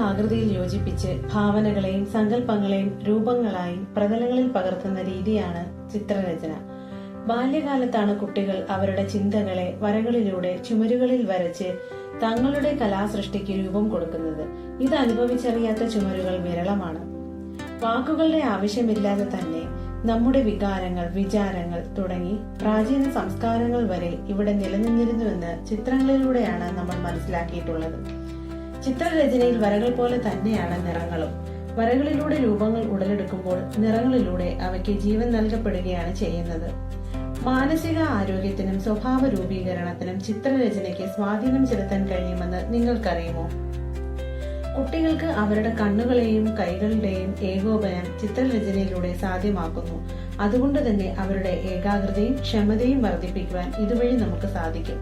ആകൃതിയിൽ യോജിപ്പിച്ച് ഭാവനകളെയും സങ്കല്പങ്ങളെയും രൂപങ്ങളായി പ്രതലങ്ങളിൽ പകർത്തുന്ന രീതിയാണ് ചിത്രരചന. ബാല്യകാലത്താണ് കുട്ടികൾ അവരുടെ ചിന്തകളെ വരകളിലൂടെ ചുമരുകളിൽ വരച്ച് തങ്ങളുടെ കലാസൃഷ്ടിക്ക് രൂപം കൊടുക്കുന്നത്. ഇത് അനുഭവിച്ചറിയാത്ത ചുമരുകൾ വിരളമാണ്. വാക്കുകളുടെ ആവശ്യമില്ലാതെ തന്നെ നമ്മുടെ വികാരങ്ങൾ, വിചാരങ്ങൾ തുടങ്ങി പ്രാചീന സംസ്കാരങ്ങൾ വരെ ഇവിടെ നിലനിന്നിരുന്നുവെന്ന് ചിത്രങ്ങളിലൂടെയാണ് നമ്മൾ മനസ്സിലാക്കിയിട്ടുള്ളത്. ചിത്രരചനയിൽ വരകൾ പോലെ തന്നെയാണ് നിറങ്ങളും. വരകളിലൂടെ രൂപങ്ങൾ ഉടലെടുക്കുമ്പോൾ നിറങ്ങളിലൂടെ അവയ്ക്ക് ജീവൻ നൽകപ്പെടുകയാണ് ചെയ്യുന്നത്. മാനസിക ആരോഗ്യത്തിനും സ്വഭാവ രൂപീകരണത്തിനും ചിത്രരചനയ്ക്ക് സ്വാധീനം ചെലുത്താൻ കഴിയുമെന്ന് നിങ്ങൾക്കറിയുമോ? കുട്ടികൾക്ക് അവരുടെ കണ്ണുകളെയും കൈകളുടെയും ഏകോപനം ചിത്രരചനയിലൂടെ സാധ്യമാക്കുന്നു. അതുകൊണ്ട് തന്നെ അവരുടെ ഏകാഗ്രതയും ക്ഷമതയും വർദ്ധിപ്പിക്കുവാൻ ഇതുവഴി നമുക്ക് സാധിക്കും.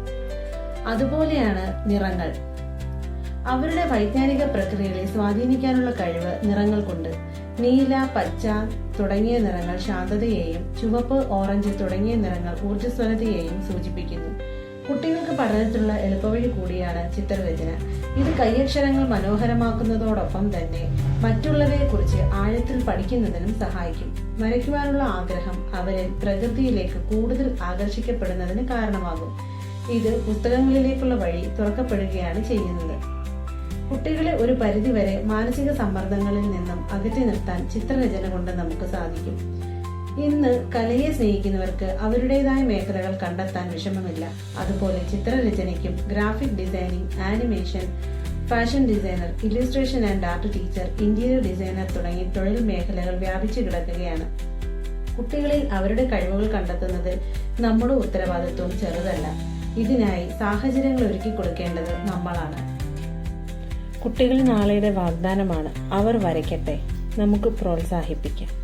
അതുപോലെയാണ് നിറങ്ങൾ. അവരുടെ വൈജ്ഞാനിക പ്രക്രിയകളെ സ്വാധീനിക്കാനുള്ള കഴിവ് നിറങ്ങൾക്കുണ്ട്. നീല, പച്ച തുടങ്ങിയ നിറങ്ങൾ ശാന്തതയെയും ചുവപ്പ്, ഓറഞ്ച് തുടങ്ങിയ നിറങ്ങൾ ഊർജ്ജസ്വലതയെയും സൂചിപ്പിക്കുന്നു. കുട്ടികൾക്ക് പഠനത്തിലുള്ള എളുപ്പവഴി കൂടിയാണ് ചിത്രരചന. ഇത് കൈയക്ഷരങ്ങൾ മനോഹരമാക്കുന്നതോടൊപ്പം തന്നെ മറ്റുള്ളവയെക്കുറിച്ച് ആഴത്തിൽ പഠിക്കുന്നതിനും സഹായിക്കും. വരയ്ക്കുവാനുള്ള ആഗ്രഹം അവരിൽ പ്രകൃതിയിലേക്ക് കൂടുതൽ ആകർഷിക്കപ്പെടുന്നതിന് കാരണമാകും. ഇത് പുസ്തകങ്ങളിലേക്കുള്ള വഴി തുറക്കപ്പെടുകയാണ് ചെയ്യുന്നത്. കുട്ടികളെ ഒരു പരിധിവരെ മാനസിക സമ്മർദ്ദങ്ങളിൽ നിന്നും അകറ്റി നിർത്താൻ ചിത്രരചന കൊണ്ട് നമുക്ക് സാധിക്കും. ഇന്ന് കലയെ സ്നേഹിക്കുന്നവർക്ക് അവരുടേതായ മേഖലകൾ കണ്ടെത്താൻ വിഷമമില്ല. അതുപോലെ ചിത്രരചനയ്ക്കും graphic designing, animation, fashion designer, illustration and art teacher, interior designer തുടങ്ങി തൊഴിൽ മേഖലകൾ വ്യാപിച്ചു കിടക്കുകയാണ്. കുട്ടികളിൽ അവരുടെ കഴിവുകൾ കണ്ടെത്തുന്നത് നമ്മുടെ ഉത്തരവാദിത്വം ചെറുതല്ല. ഇതിനായി സാഹചര്യങ്ങൾ ഒരുക്കി കൊടുക്കേണ്ടത് നമ്മളാണ്. കുട്ടികൾ നാളെയുടെ വാഗ്ദാനമാണ്. അവർ വരയ്ക്കട്ടെ, നമുക്ക് പ്രോത്സാഹിപ്പിക്കാം.